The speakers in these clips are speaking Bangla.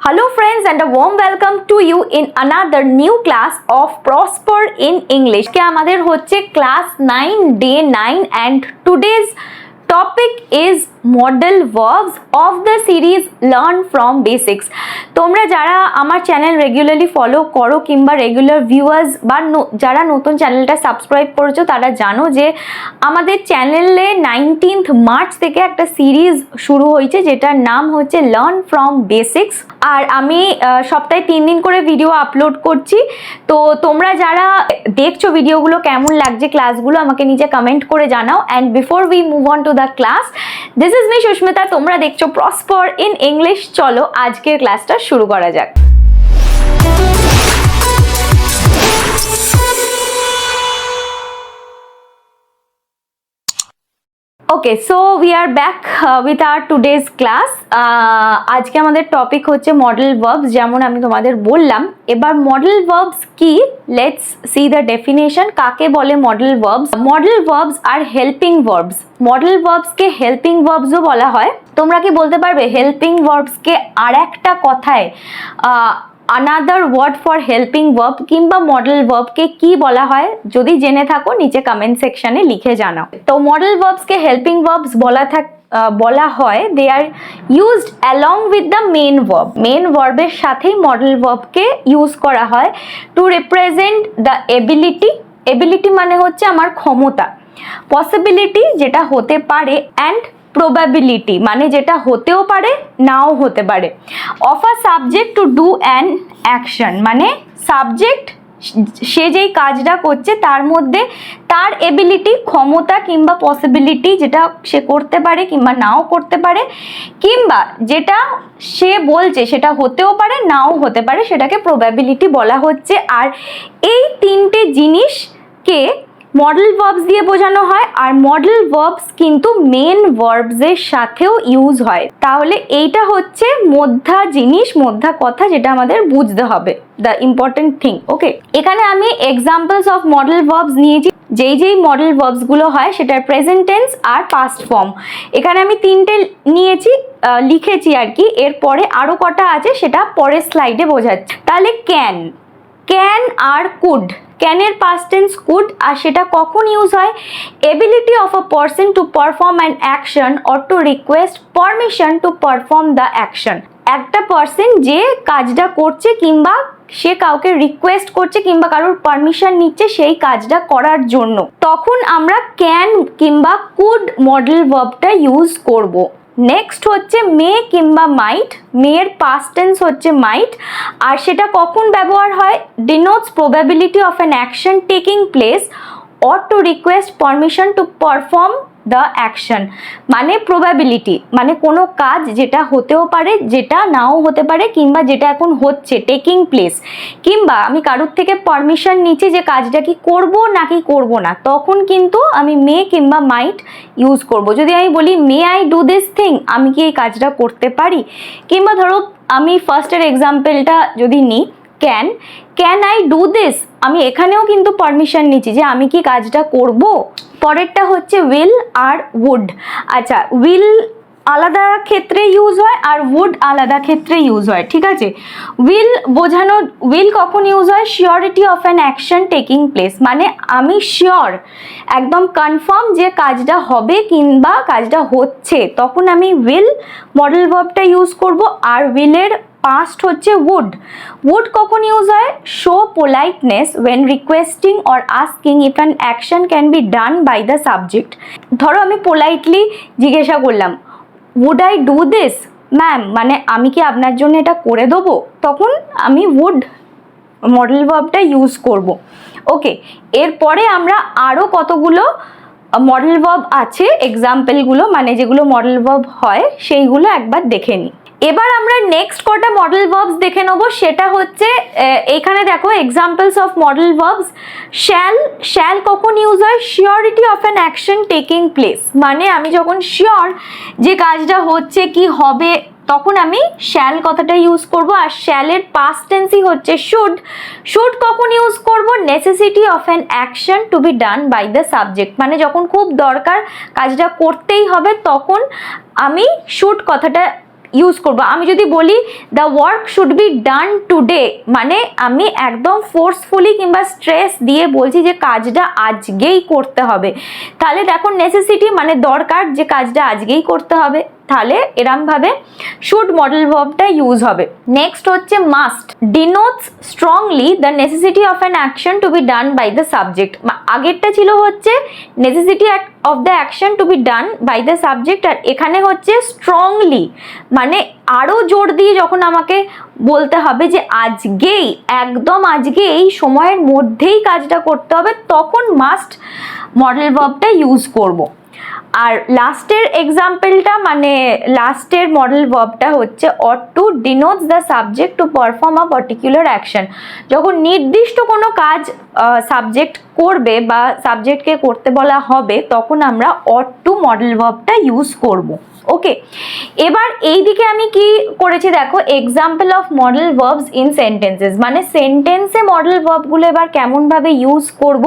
Hello friends and a warm welcome to you in another new class of Prosper in English. के हमारे होच्छे class 9 day 9 and today's topic is model verbs of the series learn from basics. তোমরা যারা আমার চ্যানেল রেগুলারলি ফলো করো কিংবা রেগুলার ভিউয়ার্স বা যারা নতুন চ্যানেলটা সাবস্ক্রাইব করেছো তারা জানো যে আমাদের চ্যানেলে 19th মার্চ থেকে একটা সিরিজ শুরু হয়েছে যেটার নাম হচ্ছে লার্ন ফ্রম বেসিক্স। আর আমি সপ্তাহে 3 দিন করে ভিডিও আপলোড করছি। তো তোমরা যারা দেখছো ভিডিওগুলো কেমন লাগছে ক্লাসগুলো আমাকে নিচে কমেন্ট করে জানাও। And before we move on to the class, this is me Susmita, তোমরা দেখছো প্রসপার ইন ইংলিশ। চলো আজকের ক্লাসটা শুরু করা যাক। Okay, so we are back with our today's class. আজকে আমাদের টপিক হচ্ছে মডেল ভার্বস। যেমন আমি তোমাদের বললাম, এবার মডেল ভার্বস কি, লেটস সি দ্য ডেফিনেশন। কাকে বলে model verbs? Model verbs are helping verbs. Model ভার্বসকে helping ভার্বসও বলা হয়। তোমরা কি বলতে পারবে হেল্পিং ভার্বসকে আর একটা কথায় another word for helping verb কিংবা model verb কে কি বলা হয়? যদি জেনে থাকো নিচে কমেন্ট সেকশনে লিখে জানাও। তো model verbs কে helping verbs বলা হয় they are used along with the main verb. main verb এর সাথেই model verb কে ইউজ করা হয় to represent the ability মানে হচ্ছে আমার ক্ষমতা, possibility যেটা হতে পারে, and probability মানে যেটা হতেও পারে নাও হতে পারে, of a subject to do an action মানে সাবজেক্ট সে যেই কাজটা করছে তার মধ্যে তার এবিলিটি ক্ষমতা কিংবা পসিবিলিটি যেটা সে করতে পারে কিংবা নাও করতে পারে, কিংবা যেটা সে বলছে সেটা হতেও পারে নাও হতে পারে, সেটাকে প্রবাবিলিটি বলা হচ্ছে। আর এই তিনটে জিনিসকে মডেল ভার্বস দিয়ে বোঝানো হয়। আর মডেল ভার্বস কিন্তু মেন ভার্বসের সাথেও ইউজ হয়। তাহলে এইটা হচ্ছে মধ্যা জিনিস, মধ্যা কথা, যেটা আমাদের বুঝতে হবে, দ্য ইম্পর্টেন্ট থিং। ওকে, এখানে আমি এক্সাম্পলস অফ মডেল ভার্বস নিয়েছি। যেই মডেল ভার্বস গুলো হয় সেটার প্রেজেন্ট টেন্স আর পাস্ট ফর্ম। এখানে আমি তিনটে নিয়েছি, লিখেছি আর কি। এরপরে আরো কটা আছে সেটা পরের স্লাইডে বোঝাচ্ছি। তাহলে ক্যান আর কুড, ক্যানের পাস্ট টেন্স কুড, আর সেটা কখন ইউজ হয়? Ability of a person to perform an action or to request permission to perform the action. একটা পারসন যে কাজটা করছে কিংবা সে কাউকে রিকোয়েস্ট করছে কিংবা কারোর পারমিশন নিচ্ছে সেই কাজটা করার জন্য, তখন আমরা ক্যান কিংবা কুড মডেল ভার্বটা ইউজ করব। নেক্সট হচ্ছে মে কিংবা মাইট। মেয়ের পাস্ট টেন্স হচ্ছে মাইট, আর সেটা কখন ব্যবহার হয়? Denotes probability of an action taking place or to request permission to perform the action মানে প্রবাবিলিটি মানে কোনো কাজ যেটা হতেও পারে যেটা নাও হতে পারে, কিংবা যেটা এখন হচ্ছে টেকিং প্লেস, কিংবা আমি কারোর থেকে পারমিশন নিচ্ছি যে কাজটা কি করব নাকি করব না, তখন কিন্তু আমি মে কিংবা মাইট ইউজ করব। যদি আমি বলি may I do this thing, আমি কি এই কাজটা করতে পারি? কিংবা ধরো আমি ফার্স্টের এক্সাম্পলটা যদি নিই, ক্যান আই ডু দিস, আমি এখানেও কিন্তু পারমিশন নিচ্ছি যে আমি কি কাজটা করব। পরেরটা হচ্ছে উইল আর উড। আচ্ছা, উইল আলাদা ক্ষেত্রে ইউজ হয় আর উড আলাদা ক্ষেত্রে ইউজ হয়, ঠিক আছে? উইল কখন ইউজ হয়? Surety of an action taking place মানে আমি শিওর, একদম কনফার্ম যে কাজটা হবে কিংবা কাজটা হচ্ছে, তখন আমি উইল মডেল ভার্বটা ইউজ করব। আর উইলের পাস্ট হচ্ছে would কখন ইউজ হয়? Show politeness when requesting or asking if an action can be done by the subject। ধরো আমি পোলাইটলি জিজ্ঞাসা করলাম would I do this ma'am, মানে আমি কি আপনার জন্য এটা করে দেবো, তখন আমি would মডেল ভার্বটা ইউজ করব। ওকে, এরপরে আমরা আরও কতগুলো মডেল ভার্ব আছে, এক্সাম্পলগুলো মানে যেগুলো মডেল ভার্ব হয় সেইগুলো একবার দেখে নিই। এবার আমরা নেক্সট কটা মডেল ভার্বস দেখে নেব। সেটা হচ্ছে এখানে দেখো examples of model verbs. Shall কখন ইউজ হয়? Surety of an action taking place মানে আমি যখন শিওর যে কাজটা হচ্ছে কি হবে তখন আমি শ্যাল কথাটা ইউজ করব। আর শ্যালের পাস্ট টেন্সই হচ্ছে শুড কখন ইউজ করব? Necessity of an action to be done by the subject মানে যখন খুব দরকার কাজটা করতেই হবে তখন আমি শুড কথাটা ইউজ করব। আমি যদি বলি the work should be done today, মানে আমি একদম ফোর্সফুলি কিংবা স্ট্রেস দিয়ে বলছি যে কাজটা আজকেই করতে হবে, তাহলে দেখো নেসেসিটি মানে দরকার যে কাজটা আজকেই করতে হবে, তাহলে এরম ভাবে শুড মডেল ভার্বটা ইউজ হবে। নেক্সট হচ্ছে must, denotes strongly the necessity of an action to be done by the subject. আগেরটা ছিল হচ্ছে necessity of the action to be done by the subject, আর এখানে হচ্ছে স্ট্রংলি মানে আরো জোর দিয়ে যখন আমাকে বলতে হবে যে আজকেই, একদম আজকে এই সময়ের মধ্যেই কাজটা করতে হবে, তখন মাস্ট মডেল ভার্বটা ইউজ করব। আর লাস্টের এক্সাম্পলটা মানে লাস্টের মডেল ভার্বটা হচ্ছে ought to denotes the subject to perform a particular action. যখন নির্দিষ্ট কোনো কাজ সাবজেক্ট করবে বা সাবজেক্টকে করতে বলা হবে, তখন আমরা অট টু মডেল ভার্বটা ইউজ করব। ওকে, এবার এই দিকে আমি কি করেছি দেখো, example of model verbs in sentences, মানে সেন্টেন্সে মডেল ভার্বগুলো এবার কেমন ভাবে ইউজ করব,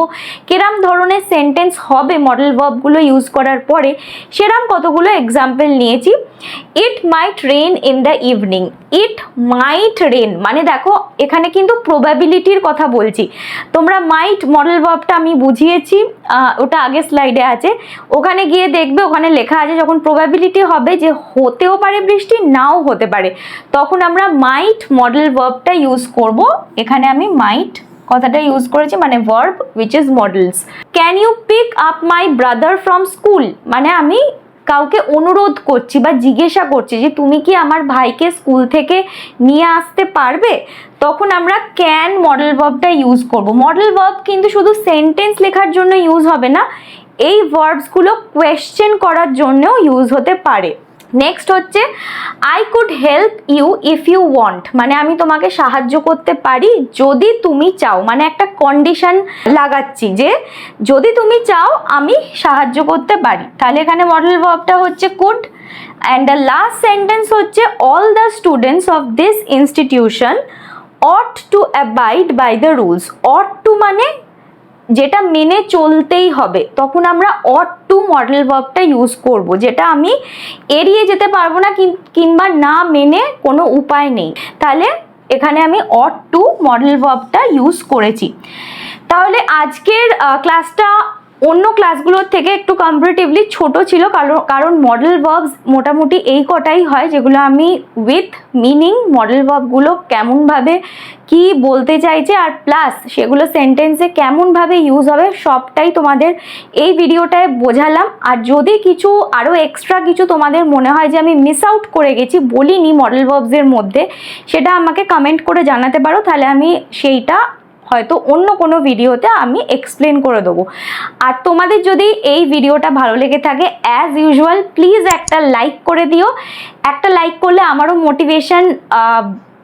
কিরম ধরনের সেন্টেন্স হবে মডেল ভার্বগুলো ইউজ করার পরে, সেরম কতগুলো এক্সাম্পল নিয়েছি। It might rain in the evening, it might rain মানে দেখো এখানে কিন্তু প্রবাবিলিটির কথা বলছি। তোমরা মাইট মডেল ভার্বটা আমি বুঝিয়েছি, ওটা আগের স্লাইডে আছে, ওখানে গিয়ে দেখবে ওখানে লেখা আছে যখন প্রবাবিলিটি হবে যে হতেও পারে বৃষ্টি, নাও হতে পারে, তখন আমরা মাইট মডেল ভার্বটা ইউজ করব। এখানে আমি মাইট কথাটা ইউজ করেছি, মানে verb which is models. Can you pick up my brother from school, মানে আমি কাউকে অনুরোধ করছি বা জিজ্ঞাসা করছি যে তুমি কি আমার ভাইকে স্কুল থেকে নিয়ে আসতে পারবে, তখন আমরা ক্যান মডেল ভার্বটা ইউজ করব। মডেল ভার্ব কিন্তু শুধু সেন্টেন্স লেখার জন্য ইউজ হবে না, এই ভার্বসগুলো কোয়েশ্চেন করার জন্যও ইউজ হতে পারে। নেক্সট হচ্ছে I could help you if you want, মানে আমি তোমাকে সাহায্য করতে পারি যদি তুমি চাও, মানে একটা কন্ডিশন লাগাচ্ছি যে যদি তুমি চাও আমি সাহায্য করতে পারি, তাহলে এখানে মডেল ভার্বটা হচ্ছে could. And the last sentence হচ্ছে all the students of this institution ought to abide by the rules. Ought to মানে যেটা মেনে চলতেই হবে, তখন আমরা অট টু মডেল ভার্বটা ইউজ করব, যেটা আমি এড়িয়ে যেতে পারবো না কিংবা না মেনে কোনো উপায় নেই, তাহলে এখানে আমি অট টু মডেল ভার্বটা ইউজ করেছি। তাহলে আজকের ক্লাসটা অন্য ক্লাসগুলোর থেকে একটু কম্পারেটিভলি ছোট ছিল, কারণ মডেল ভার্বস মোটামুটি এই কটাই হয় যেগুলো আমি উইথ মিনিং মডেল ভার্বগুলো কেমনভাবে কি বলতে চাইছে আর প্লাস সেগুলো সেন্টেন্সে কেমনভাবে ইউজ হবে সবটাই তোমাদের এই ভিডিওটায় বোঝালাম। আর যদি কিছু আরও এক্সট্রা কিছু তোমাদের মনে হয় যে আমি মিস আউট করে গেছি, বলিনি মডেল ভার্বসের মধ্যে, সেটা আমাকে কমেন্ট করে জানাতে পারো, তাহলে আমি সেইটা হয়তো অন্য কোনো ভিডিওতে আমি এক্সপ্লেন করে দেবো। আর তোমাদের যদি এই ভিডিওটা ভালো লেগে থাকে অ্যাজ ইউজুয়াল প্লিজ একটা লাইক করে দিও। একটা লাইক করলে আমারও মোটিভেশন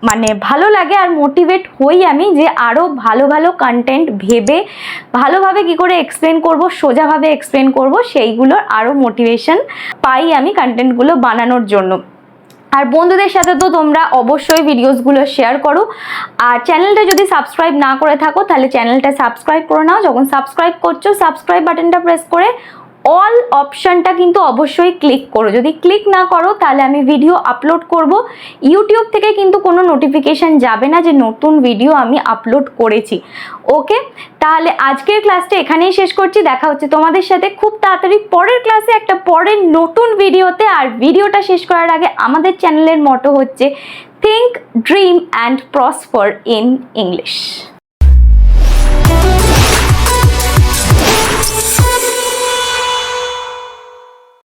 মানে ভালো লাগে আর মোটিভেট হই আমি যে আরও ভালো ভালো কন্টেন্ট ভেবে ভালোভাবে কি করে এক্সপ্লেন করব, সোজাভাবে এক্সপ্লেন করব, সেইগুলোর আরও মোটিভেশন পাই আমি কন্টেন্টগুলো বানানোর জন্য। আর বন্ধুদের সাথে তো তোমরা অবশ্যই ভিডিওসগুলো শেয়ার করো, আর চ্যানেলটা যদি সাবস্ক্রাইব না করে থাকো তাহলে চ্যানেলটা সাবস্ক্রাইব করে নাও। যখন সাবস্ক্রাইব করছো সাবস্ক্রাইব বাটনটা প্রেস করে অল অপশনটা কিন্তু অবশ্যই ক্লিক করো। যদি ক্লিক না করো তাহলে আমি ভিডিও আপলোড করব, ইউটিউব থেকে কিন্তু কোনো নোটিফিকেশান যাবে না যে নতুন ভিডিও আমি আপলোড করেছি। ওকে, তাহলে আজকের ক্লাসটা এখানেই শেষ করছি। দেখা হচ্ছে তোমাদের সাথে খুব তাড়াতাড়ি পরের ক্লাসে একটা পরের নতুন ভিডিওতে। আর ভিডিওটা শেষ করার আগে আমাদের চ্যানেলের মটো হচ্ছে think, dream and prosper in English.